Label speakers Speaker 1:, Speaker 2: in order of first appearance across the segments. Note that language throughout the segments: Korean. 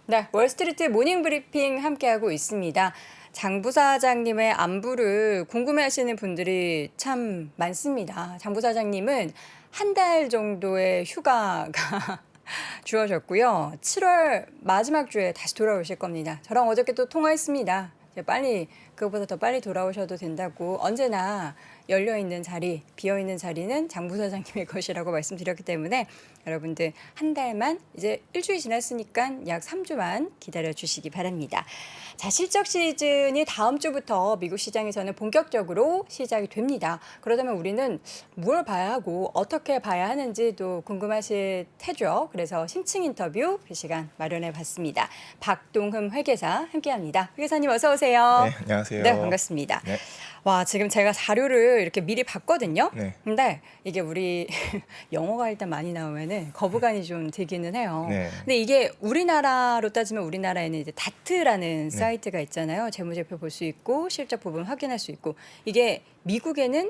Speaker 1: 네, 월스트리트 모닝 브리핑 함께하고 있습니다. 장 부사장님의 안부를 궁금해하시는 분들이 참 많습니다. 장 부사장님은 한 달 정도의 휴가가 주어졌고요. 7월 마지막 주에 다시 돌아오실 겁니다. 저랑 어저께 또 통화했습니다. 빨리 그것보다 더 빨리 돌아오셔도 된다고 언제나 열려있는 자리, 비어있는 자리는 장 부사장님의 것이라고 말씀드렸기 때문에 여러분들 한 달만 이제 일주일 지났으니까 약 3주만 기다려주시기 바랍니다. 자, 실적 시즌이 다음 주부터 미국 시장에서는 본격적으로 시작이 됩니다. 그러다면 우리는 뭘 봐야 하고 어떻게 봐야 하는지도 궁금하실 테죠. 그래서 심층 인터뷰 그 시간 마련해 봤습니다. 박동흠 회계사 함께합니다. 회계사님 어서 오세요.
Speaker 2: 네, 안녕하세요.
Speaker 1: 네, 반갑습니다.
Speaker 2: 네.
Speaker 1: 와, 지금 제가 자료를 이렇게 미리 봤거든요.
Speaker 2: 네.
Speaker 1: 근데 이게 우리 영어가 일단 많이 나오면은 거부감이 좀 들기는 해요.
Speaker 2: 네.
Speaker 1: 근데 이게 우리나라로 따지면 우리나라에는 이제 다트라는 사이트가 있잖아요. 재무제표 볼 수 있고 실적 부분 확인할 수 있고 이게 미국에는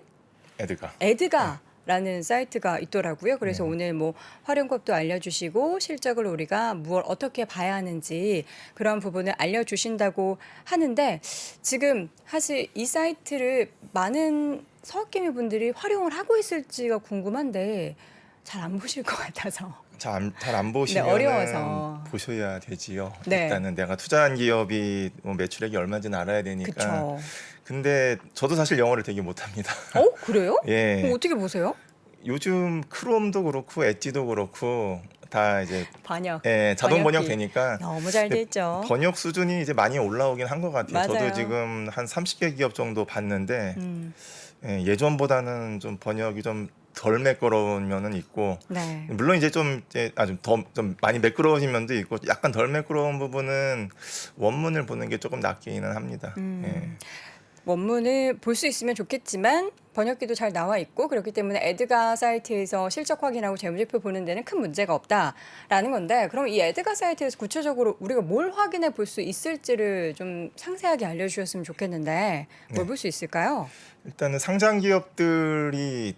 Speaker 2: 에드가.
Speaker 1: 에드가라는 사이트가 있더라고요. 그래서
Speaker 2: 네.
Speaker 1: 오늘 뭐 활용법도 알려주시고 실적을 우리가 무엇 어떻게 봐야 하는지 그런 부분을 알려주신다고 하는데 지금 사실 이 사이트를 많은 서학개미 분들이 활용을 하고 있을지가 궁금한데 잘 안 보실 것 같아서.
Speaker 2: 잘 안 보시면
Speaker 1: 어려워서.
Speaker 2: 보셔야 되지요.
Speaker 1: 네.
Speaker 2: 일단은 내가 투자한 기업이 뭐 매출액이 얼마인지는 알아야 되니까.
Speaker 1: 그쵸.
Speaker 2: 근데 저도 사실 영어를 되게 못합니다.
Speaker 1: 어? 그래요?
Speaker 2: 예.
Speaker 1: 그럼 어떻게 보세요?
Speaker 2: 요즘 크롬도 그렇고 엣지도 그렇고 다 이제
Speaker 1: 번역.
Speaker 2: 자동 번역
Speaker 1: 번역기.
Speaker 2: 되니까
Speaker 1: 너무 잘 돼 있죠.
Speaker 2: 번역 수준이 이제 많이 올라오긴 한 것 같아요.
Speaker 1: 맞아요.
Speaker 2: 저도 지금 한 30개 기업 정도 봤는데
Speaker 1: 음,
Speaker 2: 예전보다는 좀 번역이 좀 덜 매끄러운 면은 있고
Speaker 1: 네.
Speaker 2: 물론 이제 좀 좀 많이 매끄러워진 면도 있고 약간 덜 매끄러운 부분은 원문을 보는 게 조금 낫기는 합니다.
Speaker 1: 원문을 볼 수 있으면 좋겠지만 번역기도 잘 나와 있고 그렇기 때문에 에드가 사이트에서 실적 확인하고 재무제표 보는 데는 큰 문제가 없다라는 건데 그럼 이 에드가 사이트에서 구체적으로 우리가 뭘 확인해 볼 수 있을지를 좀 상세하게 알려주셨으면 좋겠는데 뭘
Speaker 2: 네.
Speaker 1: 볼 수 있을까요?
Speaker 2: 일단은 상장 기업들이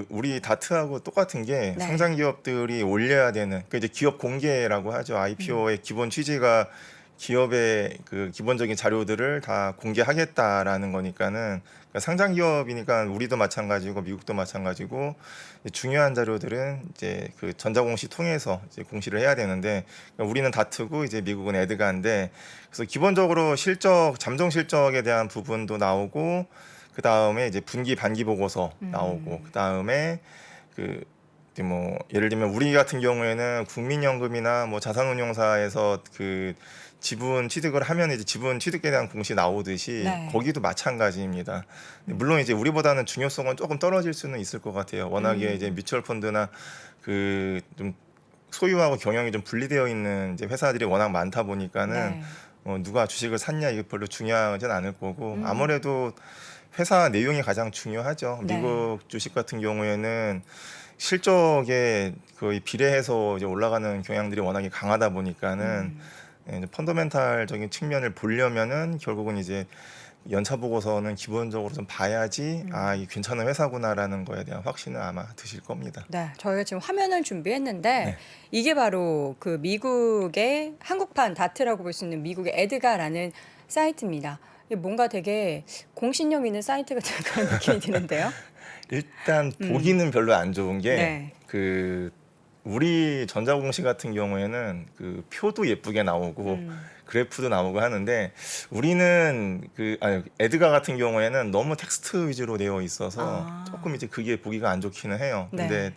Speaker 2: 우리 다트하고 똑같은 게
Speaker 1: 네.
Speaker 2: 상장 기업들이 올려야 되는 그 이제 기업 공개라고 하죠. IPO의 기본 취지가 기업의 그 기본적인 자료들을 다 공개하겠다라는 거니까는 그러니까 상장 기업이니까 우리도 마찬가지고 미국도 마찬가지고 중요한 자료들은 이제 그 전자공시 통해서 이제 공시를 해야 되는데 그러니까 우리는 다트고 이제 미국은 에드가인데 그래서 기본적으로 실적 잠정 실적에 대한 부분도 나오고 그 다음에 이제 분기 반기 보고서 나오고 그 다음에 그 이제 뭐 예를 들면 우리 같은 경우에는 국민연금이나 뭐 자산운용사에서 그 지분 취득을 하면 이제 지분 취득에 대한 공시 나오듯이
Speaker 1: 네.
Speaker 2: 거기도 마찬가지입니다. 물론 이제 우리보다는 중요성은 조금 떨어질 수는 있을 것 같아요. 워낙에 이제 뮤추얼 펀드나 그 좀 소유하고 경영이 좀 분리되어 있는 이제 회사들이 워낙 많다 보니까는
Speaker 1: 네.
Speaker 2: 누가 주식을 샀냐 이게 별로 중요하진 않을 거고 아무래도 회사 내용이 가장 중요하죠.
Speaker 1: 네.
Speaker 2: 미국 주식 같은 경우에는 실적에 거의 비례해서 이제 올라가는 경향들이 워낙에 강하다 보니까는 이제 펀더멘탈적인 측면을 보려면은 결국은 이제 연차 보고서는 기본적으로 좀 봐야지 아, 이게 괜찮은 회사구나라는 거에 대한 확신을 아마 드실 겁니다.
Speaker 1: 네, 저희가 지금 화면을 준비했는데
Speaker 2: 네.
Speaker 1: 이게 바로 그 미국의 한국판 다트라고 볼 수 있는 미국의 에드가라는 사이트입니다. 이게 뭔가 되게 공신력 있는 사이트 같은 그런 느낌이 드는데요.
Speaker 2: 일단 보기는 별로 안 좋은 게
Speaker 1: 네.
Speaker 2: 그 우리 전자공시 같은 경우에는 그 표도 예쁘게 나오고 그래프도 나오고 하는데 우리는 에드가 같은 경우에는 너무 텍스트 위주로 되어 있어서 조금 이제 그게 보기가 안 좋기는 해요.
Speaker 1: 네.
Speaker 2: 근데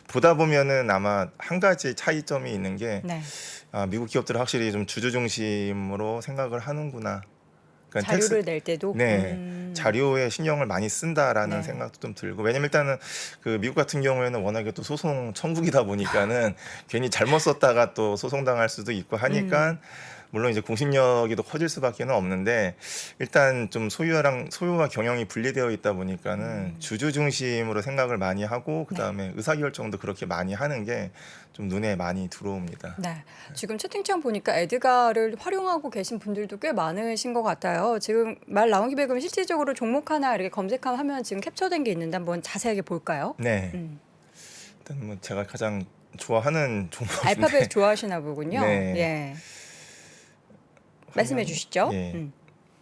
Speaker 2: 보다 보면은 아마 한 가지 차이점이 있는 게
Speaker 1: 네.
Speaker 2: 미국 기업들은 확실히 좀 주주 중심으로 생각을 하는구나. 그러니까
Speaker 1: 자료를 낼 때도
Speaker 2: 자료에 신경을 많이 쓴다라는
Speaker 1: 네.
Speaker 2: 생각도 좀 들고 왜냐면 일단은 그 미국 같은 경우에는 워낙에 또 소송 천국이다 보니까는 괜히 잘못 썼다가 또 소송당할 수도 있고 하니까 물론 이제 공신력이 더 커질 수밖에는 없는데 일단 좀 소유와 경영이 분리되어 있다 보니까는 주주 중심으로 생각을 많이 하고 그 다음에 의사결정도 그렇게 많이 하는 게 좀 눈에 많이 들어옵니다.
Speaker 1: 네. 지금 채팅창 보니까 에드가를 활용하고 계신 분들도 꽤 많으신 것 같아요. 지금 말 나온 김에 그럼 실질적으로 종목 하나 이렇게 검색하면 지금 캡처된 게 있는데 한번 자세하게 볼까요?
Speaker 2: 네. 일단 뭐 제가 가장 좋아하는 종목인데
Speaker 1: 알파벳 좋아하시나 보군요.
Speaker 2: 네.
Speaker 1: 예. 말씀해 주시죠.
Speaker 2: 예.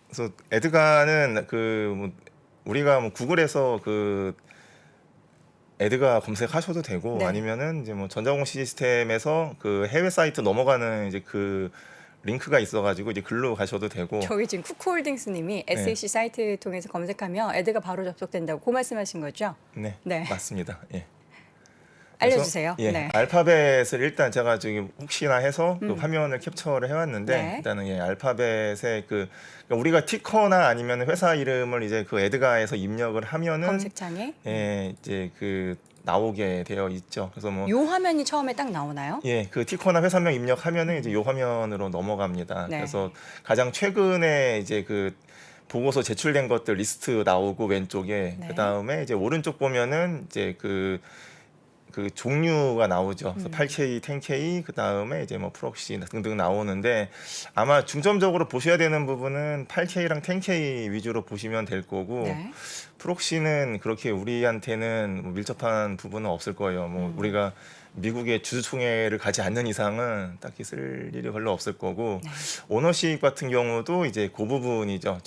Speaker 2: 그래서 에드가는 뭐 우리가 뭐 구글에서 에드가 검색하셔도 되고
Speaker 1: 네.
Speaker 2: 아니면은 이제 뭐 전자공시 시스템에서 해외 사이트 넘어가는 이제 링크가 있어가지고 이제 글로 가셔도 되고.
Speaker 1: 저기 지금 쿠쿠홀딩스님이 SEC 사이트 통해서 검색하면 에드가 바로 접속된다고 그 말씀하신 거죠?
Speaker 2: 네,
Speaker 1: 네.
Speaker 2: 맞습니다. 예.
Speaker 1: 알려주세요.
Speaker 2: 예,
Speaker 1: 네.
Speaker 2: 알파벳을 일단 제가 지금 혹시나 해서 그 화면을 캡처를 해왔는데
Speaker 1: 네.
Speaker 2: 일단은 알파벳에 그러니까 우리가 티커나 아니면 회사 이름을 이제 에드가에서 입력을 하면은
Speaker 1: 검색창에
Speaker 2: 이제 나오게 되어 있죠. 그래서 뭐
Speaker 1: 요 화면이 처음에 딱 나오나요?
Speaker 2: 예, 티커나 회사명 입력하면은 이제 요 화면으로 넘어갑니다.
Speaker 1: 네.
Speaker 2: 그래서 가장 최근에 이제 보고서 제출된 것들 리스트 나오고 왼쪽에
Speaker 1: 네.
Speaker 2: 그 다음에 이제 오른쪽 보면은 이제 종류가 나오죠. 그래서 8K, 10K, 그 다음에 이제 뭐 프록시 등등 나오는데 아마 중점적으로 보셔야 되는 부분은 8K랑 10K 위주로 보시면 될 거고
Speaker 1: 네.
Speaker 2: 프록시는 그렇게 우리한테는 뭐 밀접한 부분은 없을 거예요. 뭐 우리가 미국의 주주총회를 가지 않는 이상은 딱히 쓸 일이 별로 없을 거고
Speaker 1: 네.
Speaker 2: 오너십 같은 경우도 이제 그 부분이죠.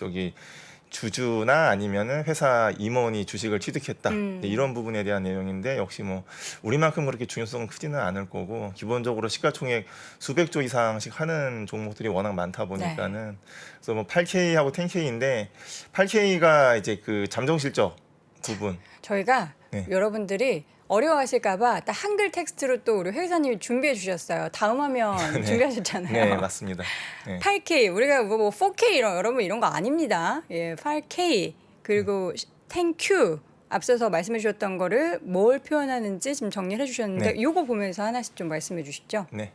Speaker 2: 주주나 아니면은 회사 임원이 주식을 취득했다 이런 부분에 대한 내용인데 역시 뭐 우리만큼 그렇게 중요성은 크지는 않을 거고 기본적으로 시가총액 수백조 이상씩 하는 종목들이 워낙 많다 보니까는 그래서 뭐 8K하고 10K인데 8K가 이제 잠정 실적 부분
Speaker 1: 저희가
Speaker 2: 네.
Speaker 1: 여러분들이 어려워하실까봐 딱 한글 텍스트로 또 우리 회사님이 준비해 주셨어요. 다음 화면 준비하셨잖아요.
Speaker 2: 네 맞습니다. 네.
Speaker 1: 8K 우리가 뭐 4K 여러분 이런 거 아닙니다. 예, 8K 그리고 10Q 앞서서 말씀해 주셨던 거를 뭘 표현하는지 지금 정리를 해주셨는데
Speaker 2: 네.
Speaker 1: 이거 보면서 하나씩 좀 말씀해 주시죠.
Speaker 2: 네.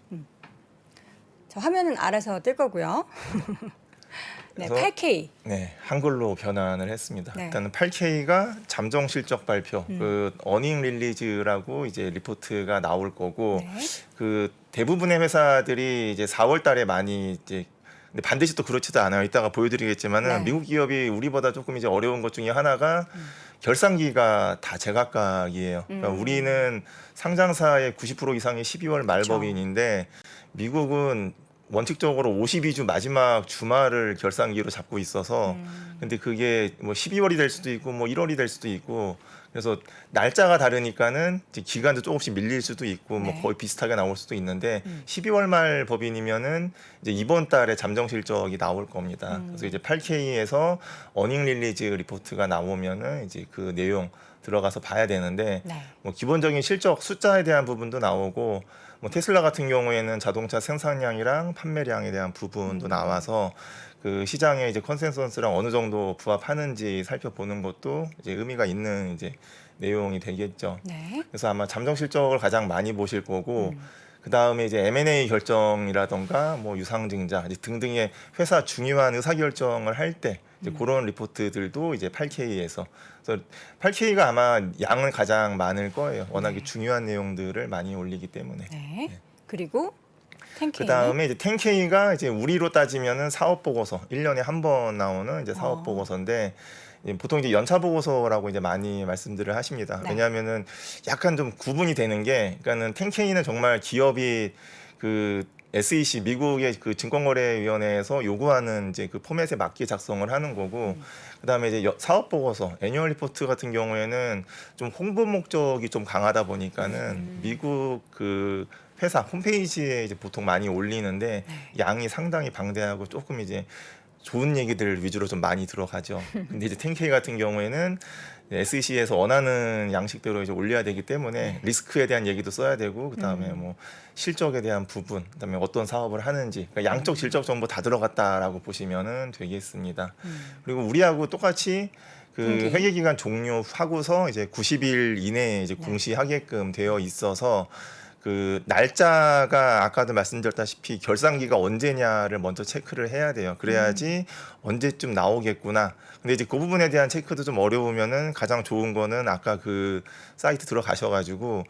Speaker 1: 자, 화면은 알아서 뜰 거고요. 네,
Speaker 2: 그래서
Speaker 1: 8K.
Speaker 2: 네, 한글로 변환을 했습니다.
Speaker 1: 네.
Speaker 2: 일단은 8K가 잠정 실적 발표, 어닝 릴리즈라고 이제 리포트가 나올 거고,
Speaker 1: 네.
Speaker 2: 대부분의 회사들이 이제 4월 달에 많이 이제 근데 반드시 또 그렇지도 않아요. 이따가 보여드리겠지만은
Speaker 1: 네.
Speaker 2: 미국 기업이 우리보다 조금 이제 어려운 것 중에 하나가 결산기가 다 제각각이에요. 그러니까 우리는 상장사의 90% 이상이 12월 말법인인데 미국은 원칙적으로 52주 마지막 주말을 결산기로 잡고 있어서 근데 그게 뭐 12월이 될 수도 있고 뭐 1월이 될 수도 있고 그래서 날짜가 다르니까는 이제 기간도 조금씩 밀릴 수도 있고 뭐
Speaker 1: 네.
Speaker 2: 거의 비슷하게 나올 수도 있는데 12월 말 법인이면은 이제 이번 달에 잠정 실적이 나올 겁니다. 그래서 이제 8K에서 어닝 릴리즈 리포트가 나오면은 이제 그 내용 들어가서 봐야 되는데
Speaker 1: 네.
Speaker 2: 뭐 기본적인 실적 숫자에 대한 부분도 나오고 뭐 테슬라 같은 경우에는 자동차 생산량이랑 판매량에 대한 부분도 나와서 그 시장의 이제 컨센서스랑 어느 정도 부합하는지 살펴보는 것도 이제 의미가 있는 이제 내용이 되겠죠.
Speaker 1: 네.
Speaker 2: 그래서 아마 잠정 실적을 가장 많이 보실 거고 그 다음에 이제 M&A 결정이라던가 뭐 유상증자 이제 등등의 회사 중요한 의사 결정을 할 때 이제 그런 리포트들도 이제 8K에서 그래서 8K가 아마 양은 가장 많을 거예요. 워낙에 중요한 내용들을 많이 올리기 때문에.
Speaker 1: 네. 그리고 10K.
Speaker 2: 그 다음에 이제 10K가 이제 우리로 따지면은 사업 보고서 1년에 한 번 나오는 이제 사업 보고서인데 보통 이제 연차 보고서라고 이제 많이 말씀들을 하십니다.
Speaker 1: 네.
Speaker 2: 왜냐하면은 약간 좀 구분이 되는 게, 그러니까는 10K는 정말 기업이 SEC 미국의 증권거래위원회에서 요구하는 이제 포맷에 맞게 작성을 하는 거고, 그다음에 이제 사업 보고서, 애뉴얼 리포트 같은 경우에는 좀 홍보 목적이 좀 강하다 보니까는 미국 회사 홈페이지에 이제 보통 많이 올리는데 양이 상당히 방대하고 조금 이제 좋은 얘기들 위주로 좀 많이 들어가죠. 근데 이제 10K 같은 경우에는 SEC에서 원하는 양식대로 이제 올려야 되기 때문에 리스크에 대한 얘기도 써야 되고 그다음에 뭐 실적에 대한 부분, 그다음에 어떤 사업을 하는지, 그러니까 양적 실적 정보 다 들어갔다라고 보시면은 되겠습니다. 그리고 우리하고 똑같이 회계 기간 종료하고서 이제 90일 이내에 이제 공시하게끔 되어 있어서 날짜가 아까도 말씀드렸다시피 결산기가 언제냐를 먼저 체크를 해야 돼요. 그래야지 언제쯤 나오겠구나. 근데 이제 그 부분에 대한 체크도 좀 어려우면은 가장 좋은 거는 아까 사이트 들어가셔가지고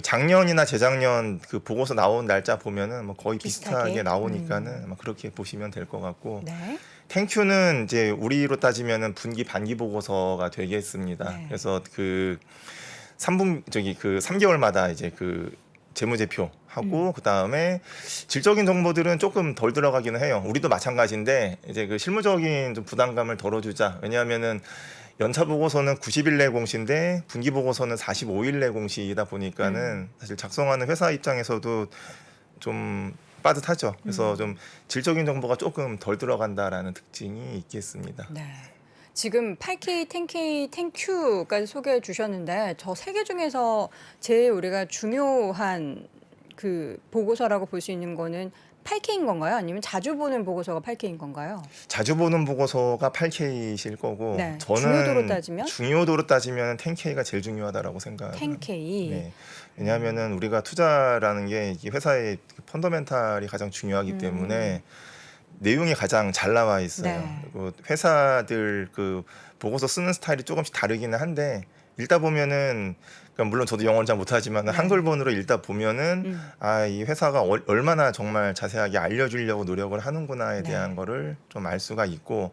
Speaker 2: 작년이나 재작년 보고서 나온 날짜 보면은 뭐 거의 비슷하게 나오니까는 아마 그렇게 보시면 될 것 같고.
Speaker 1: 네.
Speaker 2: 탱큐는 이제 우리로 따지면은 분기 반기 보고서가 되겠습니다.
Speaker 1: 네.
Speaker 2: 그래서 3개월마다 이제 재무제표 하고 그다음에 질적인 정보들은 조금 덜 들어가기는 해요. 우리도 마찬가지인데 이제 그 실무적인 좀 부담감을 덜어주자. 왜냐하면은 연차 보고서는 90일 내 공시인데 분기 보고서는 45일 내 공시이다 보니까는 사실 작성하는 회사 입장에서도 좀 빠듯하죠. 그래서 좀 질적인 정보가 조금 덜 들어간다라는 특징이 있겠습니다.
Speaker 1: 네. 지금 8K, 10K, 10Q까지 소개해 주셨는데 저 세 개 중에서 제일 우리가 중요한 그 보고서라고 볼 수 있는 거는 8K인 건가요? 아니면 자주 보는 보고서가 8K인 건가요?
Speaker 2: 자주 보는 보고서가 8K이실 거고
Speaker 1: 네.
Speaker 2: 저는
Speaker 1: 중요도로 따지면
Speaker 2: 10K가 제일 중요하다라고 생각합니다.
Speaker 1: 10K.
Speaker 2: 네. 왜냐하면은 우리가 투자라는 게 이 회사의 펀더멘탈이 가장 중요하기 때문에 내용이 가장 잘 나와 있어요.
Speaker 1: 네.
Speaker 2: 그리고 회사들 그 보고서 쓰는 스타일이 조금씩 다르기는 한데 읽다 보면은 그러니까 물론 저도 영어를 잘 못하지만
Speaker 1: 네.
Speaker 2: 한글본으로 읽다 보면은 이 회사가 얼마나 정말 자세하게 알려주려고 노력을 하는구나에
Speaker 1: 네.
Speaker 2: 대한 거를 좀 알 수가 있고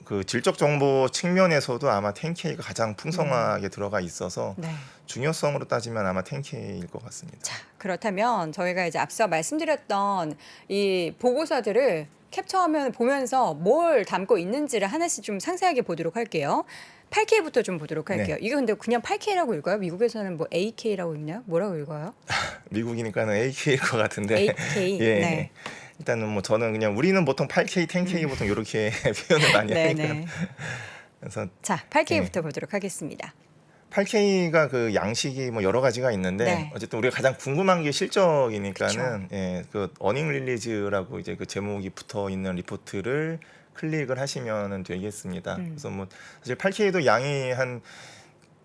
Speaker 2: 그 질적 정보 측면에서도 아마 10K가 가장 풍성하게 들어가 있어서
Speaker 1: 네.
Speaker 2: 중요성으로 따지면 아마 10K일 것 같습니다.
Speaker 1: 자, 그렇다면 저희가 이제 앞서 말씀드렸던 이 보고서들을 캡처하면 보면서 뭘 담고 있는지를 하나씩 좀 상세하게 보도록 할게요. 8K부터 좀 보도록 할게요. 이게 근데 그냥 8K라고 읽어요? 미국에서는 뭐 AK라고 읽나요? 뭐라고 읽어요?
Speaker 2: 미국이니까는 AK일 것 같은데.
Speaker 1: AK.
Speaker 2: 예.
Speaker 1: 네.
Speaker 2: 일단은 뭐 저는 그냥 우리는 보통 8K, 10K 보통 이렇게 표현을 많이
Speaker 1: 네,
Speaker 2: 하니까.
Speaker 1: 네.
Speaker 2: 그래서
Speaker 1: 자, 8K부터 보도록 하겠습니다.
Speaker 2: 8K가 그 양식이 뭐 여러 가지가 있는데
Speaker 1: 네.
Speaker 2: 어쨌든 우리가 가장 궁금한 게 실적이니까는 그 어닝 릴리즈라고 이제 그 제목이 붙어 있는 리포트를 클릭을 하시면 되겠습니다. 그래서 뭐 사실 8K도 양이 한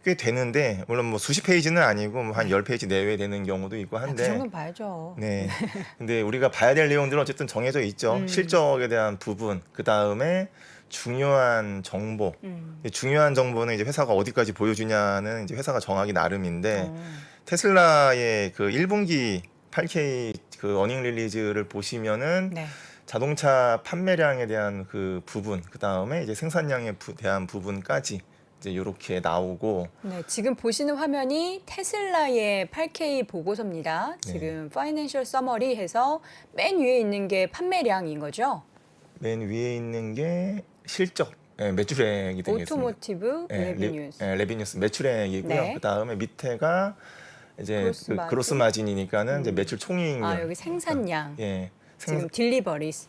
Speaker 2: 꽤 되는데 물론 뭐 수십 페이지는 아니고 뭐 한 10페이지 내외 되는 경우도 있고
Speaker 1: 아, 그
Speaker 2: 한데
Speaker 1: 정도는 봐야죠.
Speaker 2: 네. 근데 우리가 봐야 될 내용들은 어쨌든 정해져 있죠. 실적에 대한 부분, 그 다음에 중요한 정보. 중요한 정보는 이제 회사가 어디까지 보여주냐는 이제 회사가 정하기 나름인데 테슬라의 그 1분기 8K 그 어닝 릴리즈를 보시면은
Speaker 1: 네.
Speaker 2: 자동차 판매량에 대한 그 부분, 그 다음에 이제 생산량에 대한 부분까지 이제 이렇게 나오고
Speaker 1: 네, 지금 보시는 화면이 테슬라의 8K 보고서입니다. 지금 파이낸셜 서머리 해서 맨 위에 있는 게 판매량인 거죠.
Speaker 2: 맨 위에 있는 게 실적, 매출액이 되겠습니다.
Speaker 1: 오토모티브 레비뉴스.
Speaker 2: 레비뉴스 매출액이고요.
Speaker 1: 네.
Speaker 2: 그 다음에 밑에가 이제 그로스 마진이니까는 이제 매출 총익률.
Speaker 1: 아, 여기 생산량.
Speaker 2: 예.
Speaker 1: 지금 딜리버리스.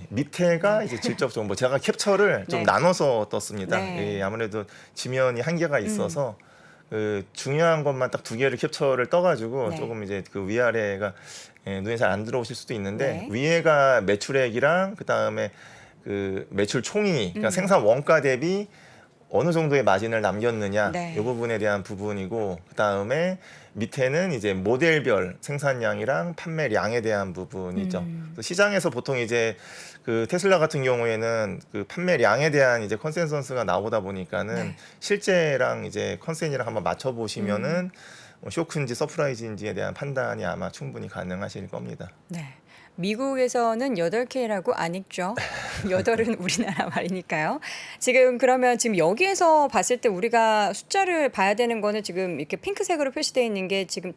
Speaker 2: 밑에가 이제 질적 정보. 제가 캡처를 좀
Speaker 1: 네.
Speaker 2: 나눠서 떴습니다.
Speaker 1: 네.
Speaker 2: 예, 아무래도 지면이 한계가 있어서 그 중요한 것만 딱 두 개를 캡처를 떠가지고
Speaker 1: 네.
Speaker 2: 조금 이제 그 위아래가 눈에 잘 안 들어오실 수도 있는데
Speaker 1: 네.
Speaker 2: 위에가 매출액이랑 그 다음에 그 매출 총익, 그러니까 생산 원가 대비 어느 정도의 마진을 남겼느냐
Speaker 1: 네.
Speaker 2: 이 부분에 대한 부분이고 그 다음에 밑에는 이제 모델별 생산량이랑 판매량에 대한 부분이죠. 그래서 시장에서 보통 이제 그 테슬라 같은 경우에는 그 판매량에 대한 이제 컨센서스가 나오다 보니까는
Speaker 1: 네.
Speaker 2: 실제랑 이제 컨센이랑 한번 맞춰 보시면은 쇼크인지 서프라이즈인지에 대한 판단이 아마 충분히 가능하실 겁니다.
Speaker 1: 네. 미국에서는 8K라고 안 읽죠. 8은 우리나라 말이니까요. 지금 여기에서 봤을 때 우리가 숫자를 봐야 되는 거는 지금 이렇게 핑크색으로 표시되어 있는 게 지금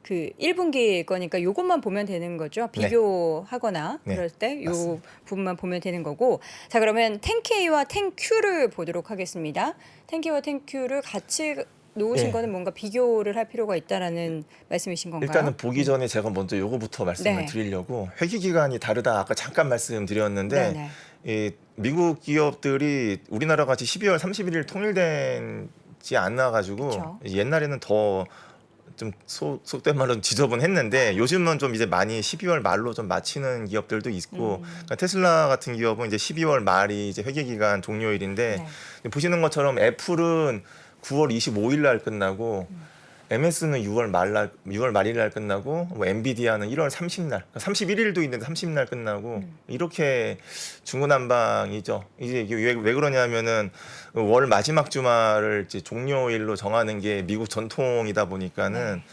Speaker 1: 그 1분기 거니까 요것만 보면 되는 거죠. 비교하거나
Speaker 2: 네.
Speaker 1: 그럴 때 요
Speaker 2: 맞습니다.
Speaker 1: 부분만 보면 되는 거고. 자, 그러면 10K와 10Q를 보도록 하겠습니다. 10K와 10Q를 같이 놓으신
Speaker 2: 네.
Speaker 1: 거는 뭔가 비교를 할 필요가 있다라는 말씀이신 건가요?
Speaker 2: 일단은 보기 전에 제가 먼저 요거부터 말씀을
Speaker 1: 네.
Speaker 2: 드리려고 회기 기간이 다르다 아까 잠깐 말씀드렸는데
Speaker 1: 네네.
Speaker 2: 이 미국 기업들이 우리나라 같이 12월 31일 통일되지 않아 가지고
Speaker 1: 그쵸.
Speaker 2: 옛날에는 더 좀 속된 말로 지저분했는데 요즘은 좀 이제 많이 12월 말로 좀 마치는 기업들도 있고 그러니까 테슬라 같은 기업은 이제 12월 말이 이제 회계 기간 종료일인데
Speaker 1: 네.
Speaker 2: 보시는 것처럼 애플은 9월 25일 날 끝나고 MS는 6월 말일 날 끝나고 뭐 엔비디아는 1월 30날, 31일도 있는데 30날 끝나고 이렇게 중구난방이죠. 이제 이게 왜 그러냐면은 월 마지막 주말을 이제 종료일로 정하는 게 미국 전통이다 보니까는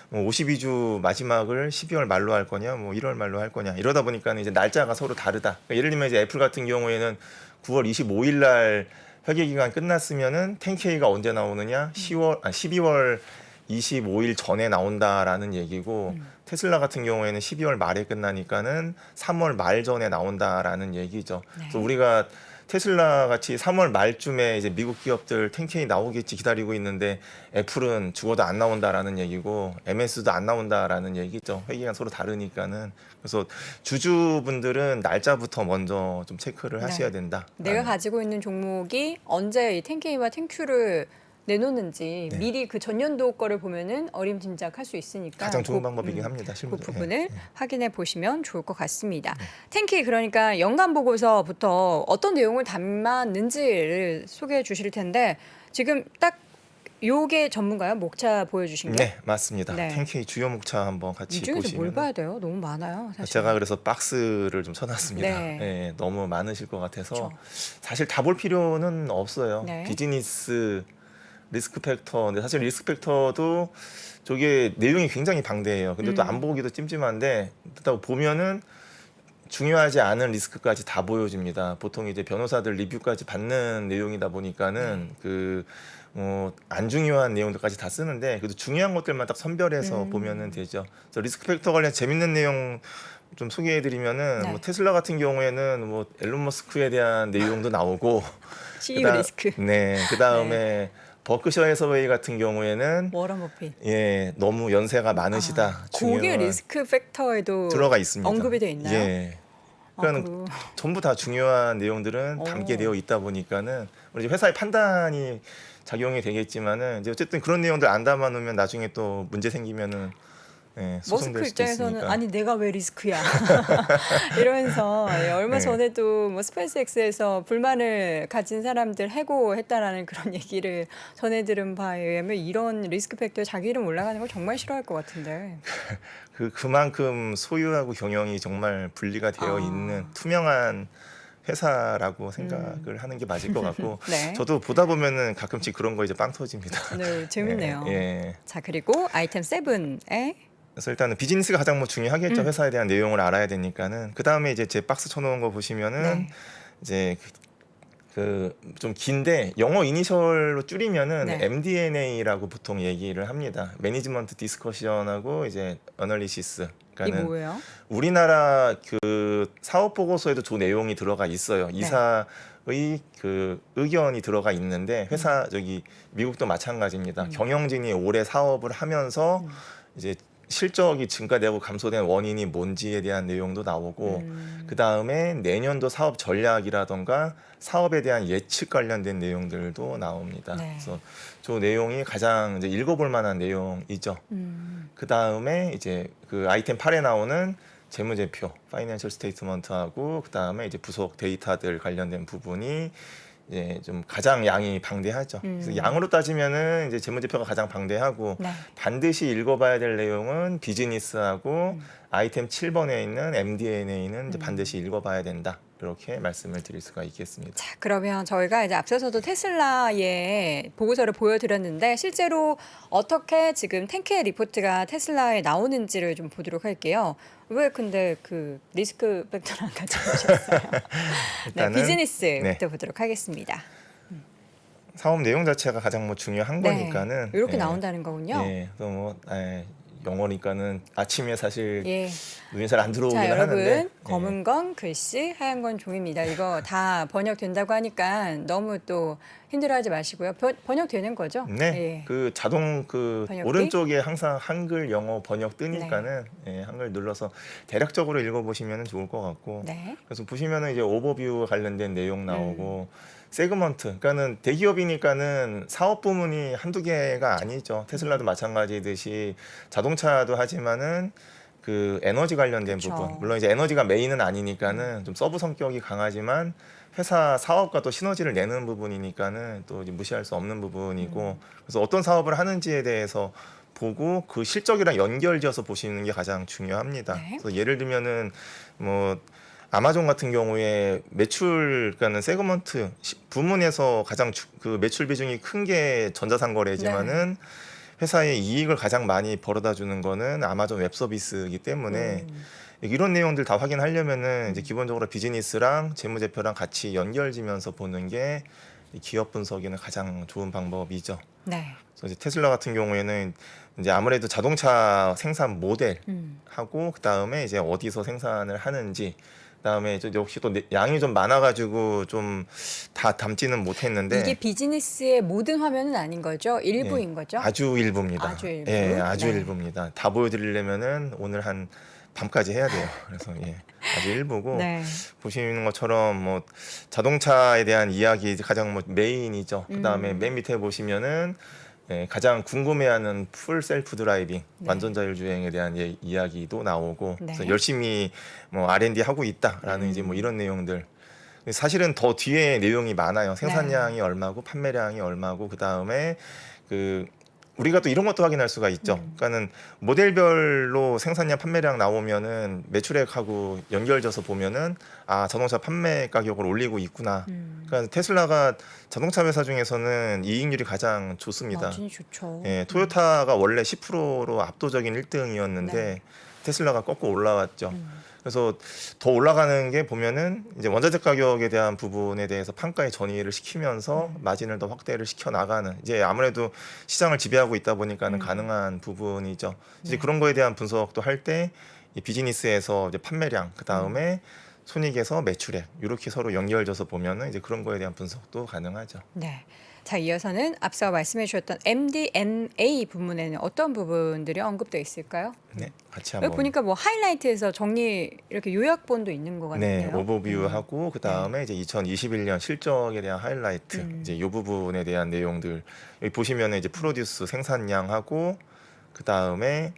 Speaker 2: 뭐 52주 마지막을 12월 말로 할 거냐, 뭐 1월 말로 할 거냐 이러다 보니까는 이제 날짜가 서로 다르다. 그러니까 예를 들면 이제 애플 같은 경우에는 9월 25일 날 회계 기간 끝났으면은 10K가 언제 나오느냐? 12월 25일 전에 나온다라는 얘기고 테슬라 같은 경우에는 12월 말에 끝나니까는 3월 말 전에 나온다라는 얘기죠.
Speaker 1: 네.
Speaker 2: 그래서 우리가 테슬라 같이 3월 말쯤에 이제 미국 기업들 10K 나오겠지 기다리고 있는데 애플은 죽어도 안 나온다라는 얘기고 MS도 안 나온다라는 얘기죠. 회기가 서로 다르니까는. 그래서 주주분들은 날짜부터 먼저 좀 체크를
Speaker 1: 네.
Speaker 2: 하셔야 된다.
Speaker 1: 내가 가지고 있는 종목이 언제 이 10K와 10Q를 내놓는지
Speaker 2: 네.
Speaker 1: 미리 그 전년도 거를 보면은 어림짐작할 수 있으니까
Speaker 2: 가장 좋은
Speaker 1: 그,
Speaker 2: 방법이긴 합니다.
Speaker 1: 그
Speaker 2: 실무적으로.
Speaker 1: 부분을 확인해 보시면 좋을 것 같습니다. 10K 그러니까 연간 보고서부터 어떤 내용을 담았는지를 소개해 주실 텐데 지금 딱 요게 전문가요? 목차 보여주신 게?
Speaker 2: 네, 맞습니다.
Speaker 1: 네.
Speaker 2: 10K 주요 목차 한번 같이
Speaker 1: 이 중에서
Speaker 2: 보시면
Speaker 1: 뭘 봐야 돼요? 너무 많아요. 사실.
Speaker 2: 제가 그래서 박스를 좀 쳐놨습니다.
Speaker 1: 네.
Speaker 2: 예, 너무 많으실 것 같아서
Speaker 1: 그렇죠.
Speaker 2: 사실 다 볼 필요는 없어요.
Speaker 1: 네.
Speaker 2: 비즈니스, 리스크 팩터. 근데 사실 리스크 팩터도 저게 내용이 굉장히 방대해요. 근데 또 안 보기도 찜찜한데 또 보면은 중요하지 않은 리스크까지 다 보여줍니다. 보통 이제 변호사들 리뷰까지 받는 내용이다 보니까는 안 중요한 내용들까지 다 쓰는데 그래도 중요한 것들만 딱 선별해서 보면은 되죠. 그래서 리스크 팩터 관련 재밌는 내용 좀 소개해드리면은
Speaker 1: 네.
Speaker 2: 뭐 테슬라 같은 경우에는 뭐 앨런 머스크에 대한 내용도 나오고
Speaker 1: CEO 리스크.
Speaker 2: 네, 그 다음에 버크셔 해서웨이 같은 경우에는
Speaker 1: 워런 버핏.
Speaker 2: 예 너무 연세가 많으시다.
Speaker 1: 그게
Speaker 2: 중요한-
Speaker 1: 리스크 팩터에도
Speaker 2: 들어가 있습니다.
Speaker 1: 언급이 되어 있나요?
Speaker 2: 예.
Speaker 1: 아,
Speaker 2: 그러니까 전부 다 중요한 내용들은
Speaker 1: 오.
Speaker 2: 담게 되어 있다 보니까는 우리 이제 회사의 판단이 작용이 되겠지만은 이제 어쨌든 그런 내용들 안 담아 놓으면 나중에 또 문제 생기면은 예,
Speaker 1: 머스크
Speaker 2: 소송될 수도
Speaker 1: 입장에서는
Speaker 2: 있으니까.
Speaker 1: 아니 내가 왜 리스크야 이러면서 얼마
Speaker 2: 네.
Speaker 1: 전에도 뭐 스페이스X에서 불만을 가진 사람들 해고했다라는 그런 얘기를 전해 들은 바에 의하면 이런 리스크 팩터에 자기 이름 올라가는 걸 정말 싫어할 것 같은데.
Speaker 2: 그만큼 소유하고 경영이 정말 분리가 되어
Speaker 1: 아.
Speaker 2: 있는 투명한 회사라고 생각을 하는 게 맞을 것 같고
Speaker 1: 네.
Speaker 2: 저도 보다 보면은 가끔씩 그런 거 이제 빵 터집니다.
Speaker 1: 네, 재밌네요.
Speaker 2: 예, 예.
Speaker 1: 자 그리고 아이템 7에
Speaker 2: 그래서 일단은 비즈니스가 가장 뭐 중요하겠죠. 회사에 대한 내용을 알아야 되니까는 그 다음에 이제 제 박스 쳐놓은 거 보시면은
Speaker 1: 네.
Speaker 2: 이제 그 좀 긴데 영어 이니셜로 줄이면은
Speaker 1: 네.
Speaker 2: MD&A라고 보통 얘기를 합니다. 매니지먼트 디스커션하고 이제 어널리시스.
Speaker 1: 이
Speaker 2: 그러니까는
Speaker 1: 뭐예요?
Speaker 2: 우리나라 그 사업 보고서에도 저 내용이 들어가 있어요.
Speaker 1: 네.
Speaker 2: 이사의 그 의견이 들어가 있는데 회사 저기 미국도 마찬가지입니다. 경영진이 올해 사업을 하면서 이제 실적이 증가되고 감소된 원인이 뭔지에 대한 내용도 나오고 그 다음에 내년도 사업 전략이라던가 사업에 대한 예측 관련된 내용들도 나옵니다.
Speaker 1: 네.
Speaker 2: 그래서 저 내용이 가장 이제 읽어볼 만한 내용이죠. 그 다음에 이제 그 아이템 8에 나오는 재무제표, 파이낸셜 스테이트먼트하고 그 다음에 이제 부속 데이터들 관련된 부분이 이제 좀 가장 양이 방대하죠. 그래서 양으로 따지면은 이제 재무제표가 가장 방대하고
Speaker 1: 네.
Speaker 2: 반드시 읽어봐야 될 내용은 비즈니스하고 아이템 7번에 있는 MD&A는 이제 반드시 읽어봐야 된다. 이렇게 말씀을 드릴 수가 있겠습니다.
Speaker 1: 자, 그러면 저희가 이제 앞서서도 테슬라의 보고서를 보여드렸는데 실제로 어떻게 지금 10K 리포트가 테슬라에 나오는지를 좀 보도록 할게요. 왜 근데 그 리스크 팩터를 안 가져오셨어요? 네,
Speaker 2: 일단은-
Speaker 1: 비즈니스부터
Speaker 2: 네.
Speaker 1: 보도록 하겠습니다.
Speaker 2: 사업 내용 자체가 가장 뭐 중요한
Speaker 1: 네,
Speaker 2: 거니까는
Speaker 1: 이렇게
Speaker 2: 예,
Speaker 1: 나온다는 거군요.
Speaker 2: 예, 또 뭐 영어니까는 아침에 사실
Speaker 1: 예.
Speaker 2: 눈이 잘 안 들어오긴
Speaker 1: 자, 여러분
Speaker 2: 하는데 예.
Speaker 1: 검은 건 글씨, 하얀 건 종입니다. 이거 다 번역된다고 하니까 너무 또 힘들어하지 마시고요. 번역되는 거죠?
Speaker 2: 네,
Speaker 1: 예.
Speaker 2: 그 자동 그
Speaker 1: 번역기?
Speaker 2: 오른쪽에 항상 한글, 영어 번역 뜨니까는 예, 한글 눌러서 대략적으로 읽어보시면 좋을 것 같고
Speaker 1: 네.
Speaker 2: 그래서 보시면은 이제 오버뷰 관련된 내용 나오고 세그먼트, 그러니까는 대기업이니까는 사업 부문이 한두 개가 아니죠. 테슬라도 마찬가지듯이 자동차도 하지만은 그 에너지 관련된
Speaker 1: 그쵸.
Speaker 2: 부분, 물론 이제 에너지가 메인은 아니니까는 좀 서브 성격이 강하지만 회사 사업과 또 시너지를 내는 부분이니까는 또 이제 무시할 수 없는 부분이고 그래서 어떤 사업을 하는지에 대해서 보고 그 실적이랑 연결지어서 보시는 게 가장 중요합니다.
Speaker 1: 네.
Speaker 2: 그래서 예를 들면은 뭐 아마존 같은 경우에 매출, 그러니까는 세그먼트 부문에서 가장 그 매출 비중이 큰 게 전자상거래지만은 회사의 이익을 가장 많이 벌어다 주는 거는 아마존 웹 서비스이기 때문에 이런 내용들 다 확인하려면은 이제 기본적으로 비즈니스랑 재무제표랑 같이 연결지면서 보는 게 기업 분석에는 가장 좋은 방법이죠.
Speaker 1: 네.
Speaker 2: 그래서 이제 테슬라 같은 경우에는 이제 아무래도 자동차 생산 모델 하고 그다음에 이제 어디서 생산을 하는지 그다음에 이제 역시 또 양이 좀 많아가지고 좀 다 담지는 못했는데
Speaker 1: 이게 비즈니스의 모든 화면은 아닌 거죠? 일부인
Speaker 2: 예,
Speaker 1: 거죠?
Speaker 2: 아주 일부입니다.
Speaker 1: 아주 일부.
Speaker 2: 예, 아주
Speaker 1: 네.
Speaker 2: 일부입니다. 다 보여드리려면은 오늘 한 밤까지 해야 돼요. 그래서 예, 아주 일부고
Speaker 1: 네.
Speaker 2: 보시는 것처럼 뭐 자동차에 대한 이야기 가장 뭐 메인이죠. 그다음에 맨 밑에 보시면은 예, 가장 궁금해하는 풀 셀프 드라이빙
Speaker 1: 네.
Speaker 2: 완전 자율 주행에 대한 이야기도 나오고
Speaker 1: 네.
Speaker 2: 그래서 열심히 뭐 R&D 하고 있다라는 이제 뭐 이런 내용들. 사실은 더 뒤에 내용이 많아요. 생산량이 얼마고 판매량이 얼마고 그다음에 그 우리가 또 이런 것도 확인할 수가 있죠. 그러니까는 모델별로 생산량 판매량 나오면은 매출액하고 연결져서 보면은 아 자동차 판매 가격을 올리고 있구나. 그러니까 테슬라가 자동차 회사 중에서는 이익률이 가장 좋습니다.
Speaker 1: 마진이 좋죠.
Speaker 2: 예, 토요타가 원래 10%로 압도적인 1등이었는데
Speaker 1: 네.
Speaker 2: 테슬라가 꺾고 올라왔죠. 그래서 더 올라가는 게 보면은 이제 원자재 가격에 대한 부분에 대해서 판가의 전이를 시키면서 마진을 더 확대를 시켜 나가는 이제 아무래도 시장을 지배하고 있다 보니까는 가능한 부분이죠. 이제
Speaker 1: 네.
Speaker 2: 그런 거에 대한 분석도 할 때 이 비즈니스에서 이제 판매량 그 다음에 손익에서 매출액 이렇게 서로 연결져서 보면은 이제 그런 거에 대한 분석도 가능하죠.
Speaker 1: 네. 자, 이어서는 앞서 말씀해 주셨던 MD&A 부문에는 어떤 부분들이 언급되어 있을까요?
Speaker 2: 네, 같이
Speaker 1: 여기
Speaker 2: 한번
Speaker 1: 보니까 뭐 하이라이트에서 정리 이렇게 요약본도 있는 것
Speaker 2: 네,
Speaker 1: 같네요.
Speaker 2: 오버뷰하고 그 다음에 이제 2021년 실적에 대한 하이라이트 이제 이 부분에 대한 내용들 여기 보시면은 이제 프로듀스 생산량하고 그 다음에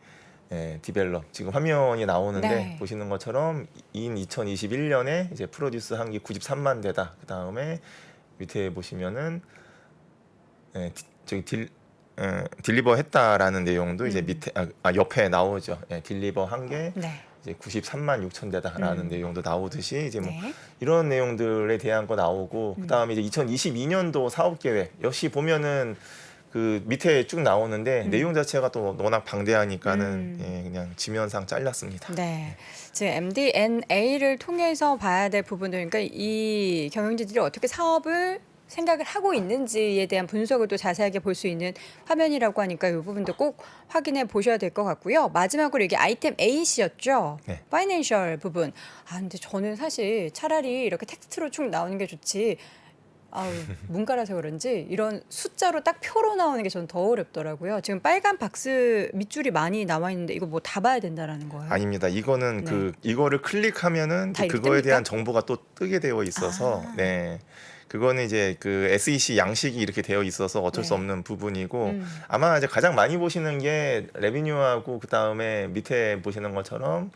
Speaker 2: 디벨롭 지금 화면이 나오는데
Speaker 1: 네.
Speaker 2: 보시는 것처럼 2021년에 이제 프로듀스 한 게 93만 대다. 그 다음에 밑에 보시면은 저기 딜리버 했다라는 내용도 이제 밑에 옆에 나오죠. 딜리버 한 게
Speaker 1: 네.
Speaker 2: 이제 93만 6천 대다라는 내용도 나오듯이 이제 뭐
Speaker 1: 네.
Speaker 2: 이런 내용들에 대한 거 나오고 그다음에 이제 2022년도 사업 계획 역시 보면은 그 밑에 쭉 나오는데 내용 자체가 또 워낙 방대하니까는 그냥 지면상 잘랐습니다.
Speaker 1: 네. 지금 MD&A를 통해서 봐야 될 부분들, 그러니까 이 경영진들이 어떻게 사업을 생각을 하고 있는지에 대한 분석을 또 자세하게 볼 수 있는 화면이라고 하니까 이 부분도 꼭 확인해 보셔야 될 것 같고요. 마지막으로 이게 아이템 A이었죠.
Speaker 2: 네.
Speaker 1: 파이낸셜 부분. 근데 저는 사실 차라리 이렇게 텍스트로 쭉 나오는 게 좋지. 문과라서 그런지 이런 숫자로 딱 표로 나오는 게 저는 더 어렵더라고요. 지금 빨간 박스 밑줄이 많이 나와 있는데 이거 뭐 다 봐야 된다라는 거예요?
Speaker 2: 아닙니다. 이거는
Speaker 1: 네.
Speaker 2: 이거를 클릭하면은
Speaker 1: 다 이렇게
Speaker 2: 그거에 대한
Speaker 1: 뜹니까?
Speaker 2: 정보가 또 뜨게 되어 있어서 네. 그거는 이제 그 SEC 양식이 이렇게 되어 있어서 어쩔 수
Speaker 1: 네.
Speaker 2: 없는 부분이고 아마 이제 가장 많이 보시는 게 레비뉴하고 그 다음에 밑에 보시는 것처럼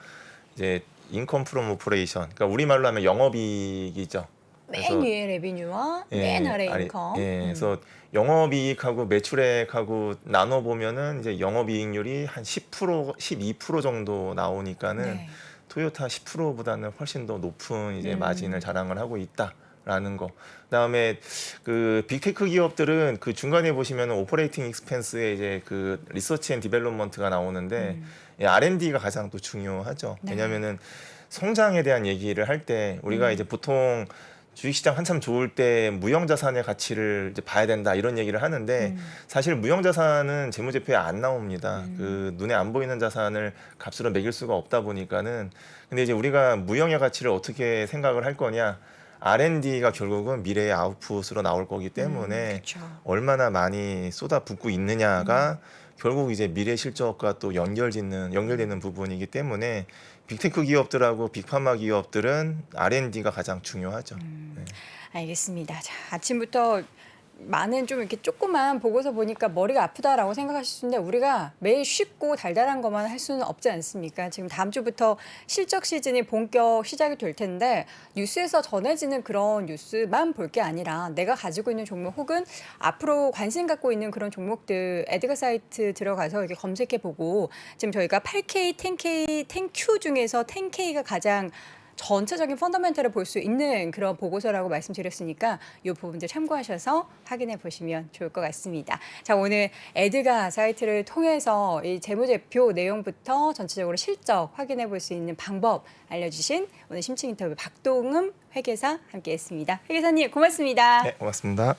Speaker 2: 이제 인컴 프롬 오퍼레이션 그러니까 우리말로 하면 영업이익이죠.
Speaker 1: 맨 위에 레비뉴와 맨 아래 인컴.
Speaker 2: 그래서 영업이익하고 매출액하고 나눠 보면은 이제 영업이익률이 한 10%, 12% 정도 나오니까는
Speaker 1: 네.
Speaker 2: 토요타 10%보다는 훨씬 더 높은 이제 마진을 자랑을 하고 있다라는 거. 그다음에 그 빅테크 기업들은 그 중간에 보시면 오퍼레이팅 익스펜스에 이제 그 리서치 앤 디벨롭먼트가 나오는데 R&D가 가장 또 중요하죠.
Speaker 1: 네.
Speaker 2: 왜냐면은 성장에 대한 얘기를 할 때 우리가 이제 보통 주식시장 한참 좋을 때 무형자산의 가치를 이제 봐야 된다 이런 얘기를 하는데 사실 무형자산은 재무제표에 안 나옵니다. 그 눈에 안 보이는 자산을 값으로 매길 수가 없다 보니까는 근데 이제 우리가 무형의 가치를 어떻게 생각을 할 거냐 R&D가 결국은 미래의 아웃풋으로 나올 거기 때문에
Speaker 1: 그쵸.
Speaker 2: 얼마나 많이 쏟아붓고 있느냐가 결국 이제 미래 실적과 또 연결되는 부분이기 때문에 빅테크 기업들하고 빅파마 기업들은 R&D가 가장 중요하죠. 네.
Speaker 1: 알겠습니다. 자, 아침부터 많은 좀 이렇게 조그만 보고서 보니까 머리가 아프다라고 생각하실 수 있는데 우리가 매일 쉽고 달달한 것만 할 수는 없지 않습니까? 지금 다음 주부터 실적 시즌이 본격 시작이 될 텐데 뉴스에서 전해지는 그런 뉴스만 볼 게 아니라 내가 가지고 있는 종목 혹은 앞으로 관심 갖고 있는 그런 종목들 에드가 사이트 들어가서 이렇게 검색해보고 지금 저희가 8K, 10K, 10Q 중에서 10K가 가장 전체적인 펀더멘털을 볼 수 있는 그런 보고서라고 말씀드렸으니까 이 부분들 참고하셔서 확인해 보시면 좋을 것 같습니다. 자, 오늘 에드가 사이트를 통해서 이 재무제표 내용부터 전체적으로 실적 확인해 볼 수 있는 방법 알려주신 오늘 심층 인터뷰 박동흠 회계사 함께했습니다. 회계사님 고맙습니다.
Speaker 2: 네, 고맙습니다.